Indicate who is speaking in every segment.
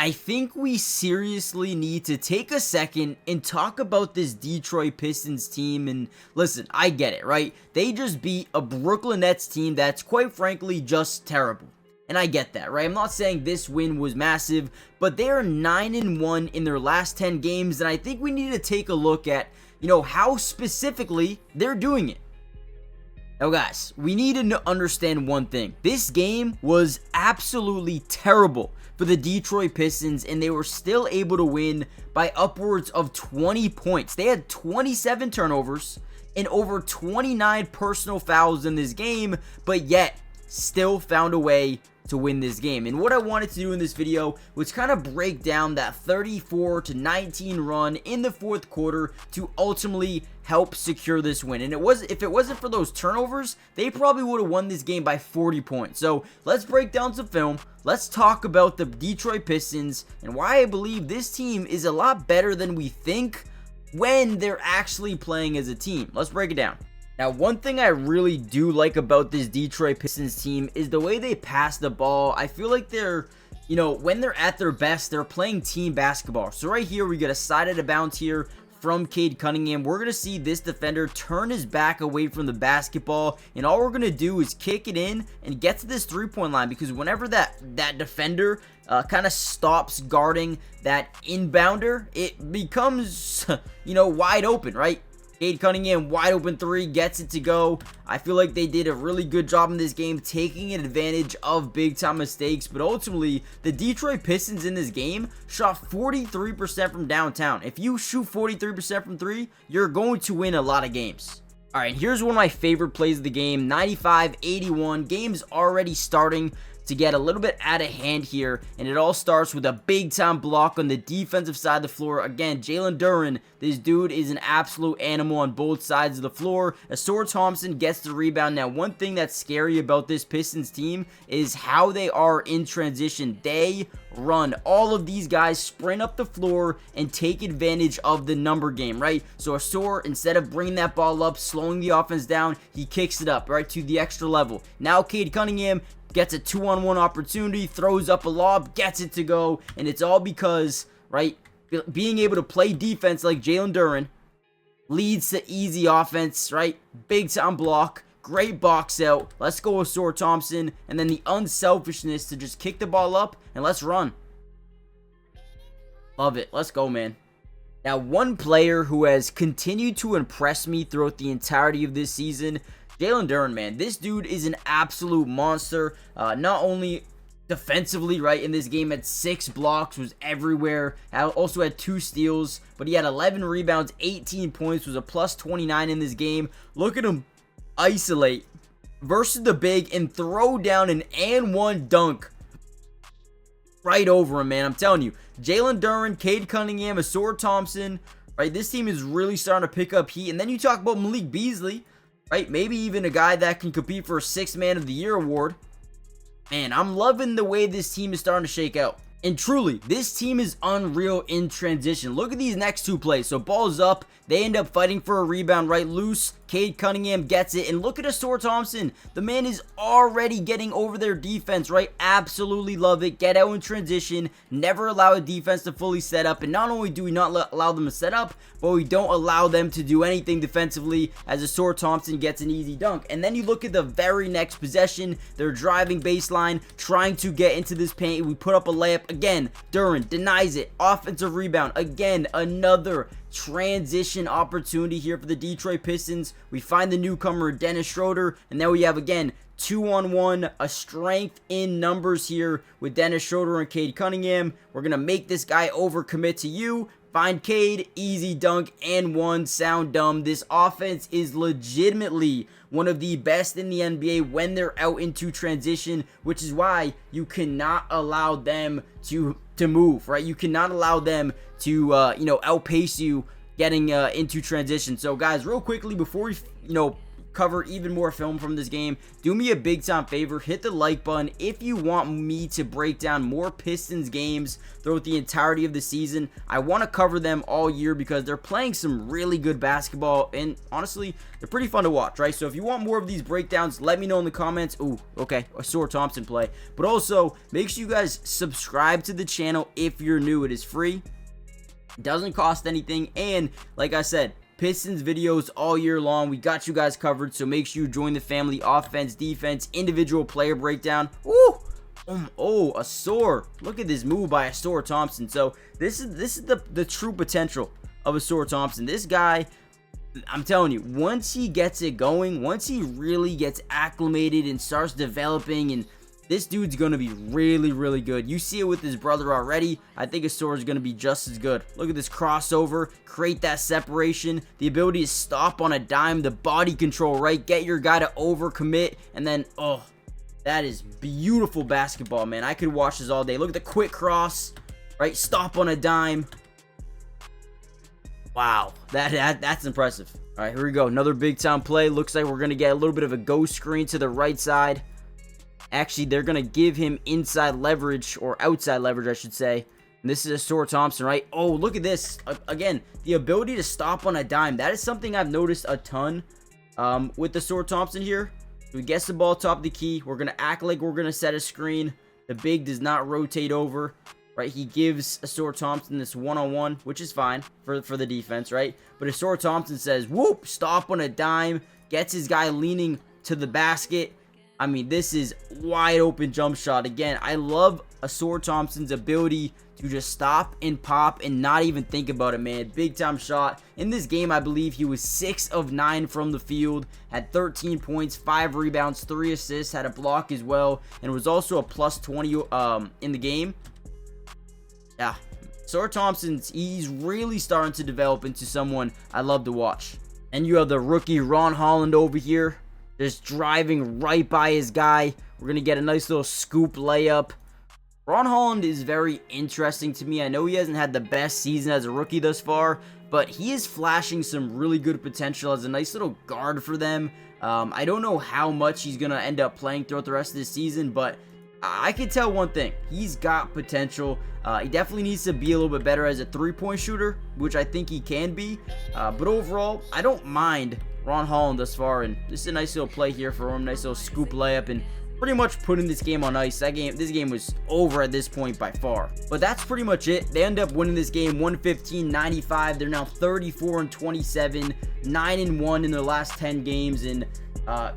Speaker 1: I think we seriously need to take a second and talk about this Detroit Pistons team. And listen, I get it, right? They just beat a Brooklyn Nets team that's quite frankly just terrible. And I get that, right? I'm not saying this win was massive, but they are 9-1 in their last 10 games. And I think we need to take a look at, how specifically they're doing it. Now guys, we need to understand one thing. This game was absolutely terrible for the Detroit Pistons, and they were still able to win by upwards of 20 points. They had 27 turnovers and over 29 personal fouls in this game, but yet still found a way to win this game. And what I wanted to do in this video was kind of break down that 34-19 run in the fourth quarter to ultimately help secure this win. And if it wasn't for those turnovers, they probably would have won this game by 40 points. So let's break down some film. Let's talk about the Detroit Pistons and why I believe this team is a lot better than we think when they're actually playing as a team. Let's break it down. Now, one thing I really do like about this Detroit Pistons team is the way they pass the ball. I feel like they're, when they're at their best, they're playing team basketball. So right here, we get a side out of bounds here from Cade Cunningham. We're going to see this defender turn his back away from the basketball, and all we're going to do is kick it in and get to this three-point line, because whenever that defender kind of stops guarding that inbounder, it becomes, wide open, right? Cade Cunningham, wide open three, gets it to go. I feel like they did a really good job in this game, taking advantage of big time mistakes. But ultimately, the Detroit Pistons in this game shot 43% from downtown. If you shoot 43% from three, you're going to win a lot of games. All right, here's one of my favorite plays of the game, 95-81. Game's already starting to get a little bit out of hand here, and it all starts with a big time block on the defensive side of the floor. Again, Jaylen Duren, this dude is an absolute animal on both sides of the floor. Ausar Thompson gets the rebound. Now, one thing that's scary about this Pistons team is how they are in transition. They run. All of these guys sprint up the floor and take advantage of the number game, right? So Ausar, instead of bringing that ball up, slowing the offense down, he kicks it up, right, to the extra level. Now Cade Cunningham gets a 2-on-1 opportunity, throws up a lob, gets it to go, and it's all because, right, being able to play defense like Jaylen Duren leads to easy offense, right? Big time block, great box out. Let's go with Ausar Thompson, and then the unselfishness to just kick the ball up and let's run. Love it. Let's go, man. Now, one player who has continued to impress me throughout the entirety of this season, Jaylen Duren, man. This dude is an absolute monster. Not only defensively, right, in this game, had 6 blocks, was everywhere. Also had 2 steals, but he had 11 rebounds, 18 points, was a plus 29 in this game. Look at him isolate versus the big and throw down an and one dunk right over him, man. I'm telling you, Jaylen Duren, Cade Cunningham, Ausar Thompson, right? This team is really starting to pick up heat. And then you talk about Malik Beasley, right? Maybe even a guy that can compete for a 6th Man of the Year award. Man, I'm loving the way this team is starting to shake out. And truly, this team is unreal in transition. Look at these next 2 plays. So ball's up. They end up fighting for a rebound, right? Loose. Cade Cunningham gets it. And look at Ausar Thompson. The man is already getting over their defense, right? Absolutely love it. Get out in transition. Never allow a defense to fully set up. And not only do we not allow them to set up, but we don't allow them to do anything defensively as Ausar Thompson gets an easy dunk. And then you look at the very next possession. They're driving baseline, trying to get into this paint. We put up a layup. Again, Duren denies it. Offensive rebound. Again, another transition opportunity here for the Detroit Pistons. We find the newcomer Dennis Schroeder, and then we have again 2-on-1, a strength in numbers here with Dennis Schroeder and Cade Cunningham. We're gonna make this guy overcommit to you. Find Cade, easy dunk, and one. Sound dumb. This offense is legitimately one of the best in the NBA when they're out into transition, which is why you cannot allow them to move, right? You cannot allow them to, outpace you getting into transition. So, guys, real quickly before we, cover even more film from this game, do me a big time favor, hit the like button if you want me to break down more Pistons games throughout the entirety of the season. I want to cover them all year because they're playing some really good basketball, and honestly, they're pretty fun to watch, right? So if you want more of these breakdowns, let me know in the comments. Ooh, okay, Ausar Thompson play. But also, make sure you guys subscribe to the channel if you're new. It is free. It doesn't cost anything, and like I said, Pistons videos all year long. We got you guys covered, so make sure you join the family. Offense, defense, individual player breakdown. Woo! Oh, Ausar. Look at this move by Ausar Thompson. So this is the true potential of Ausar Thompson. This guy, I'm telling you, once he gets it going, once he really gets acclimated and starts developing, and this dude's going to be really, really good. You see it with his brother already. I think Ausar is going to be just as good. Look at this crossover, create that separation, the ability to stop on a dime, the body control, right? Get your guy to overcommit, and then, oh, that is beautiful basketball, man. I could watch this all day. Look at the quick cross, right? Stop on a dime. Wow, that's impressive. All right, here we go. Another big-time play. Looks like we're going to get a little bit of a ghost screen to the right side. Actually, they're going to give him inside leverage, or outside leverage, I should say. And this is Ausar Thompson, right? Oh, look at this. Again, the ability to stop on a dime. That is something I've noticed a ton with Ausar Thompson here. So he gets the ball top of the key. We're going to act like we're going to set a screen. The big does not rotate over, right? He gives Ausar Thompson this one-on-one, which is fine for the defense, right? But Ausar Thompson says, whoop, stop on a dime. Gets his guy leaning to the basket. I mean, this is wide open jump shot. Again, I love Ausar Thompson's ability to just stop and pop and not even think about it, man. Big time shot. In this game, I believe he was 6 of 9 from the field, had 13 points, 5 rebounds, 3 assists, had a block as well, and was also a plus 20 in the game. Yeah, Ausar Thompson, he's really starting to develop into someone I love to watch. And you have the rookie Ron Holland over here, just driving right by his guy. We're going to get a nice little scoop layup. Ron Holland is very interesting to me. I know he hasn't had the best season as a rookie thus far, but he is flashing some really good potential as a nice little guard for them. I don't know how much he's going to end up playing throughout the rest of this season, but I can tell one thing. He's got potential. He definitely needs to be a little bit better as a three-point shooter, which I think he can be. But overall, I don't mind Ron Holland thus far, and this is a nice little play here for him. Nice little scoop layup, and pretty much putting this game on ice. This game was over at this point by far. But that's pretty much it. They end up winning this game 115-95. They're now 34-27, 9-1 in their last 10 games, and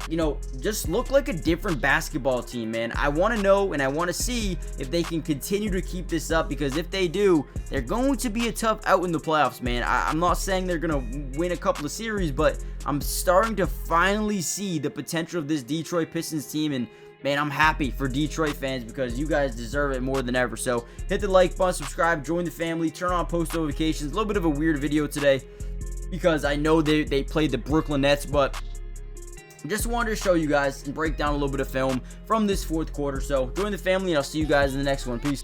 Speaker 1: you know, just look like a different basketball team, man. I want to know and I want to see if they can continue to keep this up, because if they do, they're going to be a tough out in the playoffs, man. I'm not saying they're going to win a couple of series, but I'm starting to finally see the potential of this Detroit Pistons team, and man, I'm happy for Detroit fans because you guys deserve it more than ever. So hit the like button, subscribe, join the family, turn on post notifications. A little bit of a weird video today because I know they played the Brooklyn Nets, but just wanted to show you guys and break down a little bit of film from this fourth quarter. So join the family, and I'll see you guys in the next one. Peace.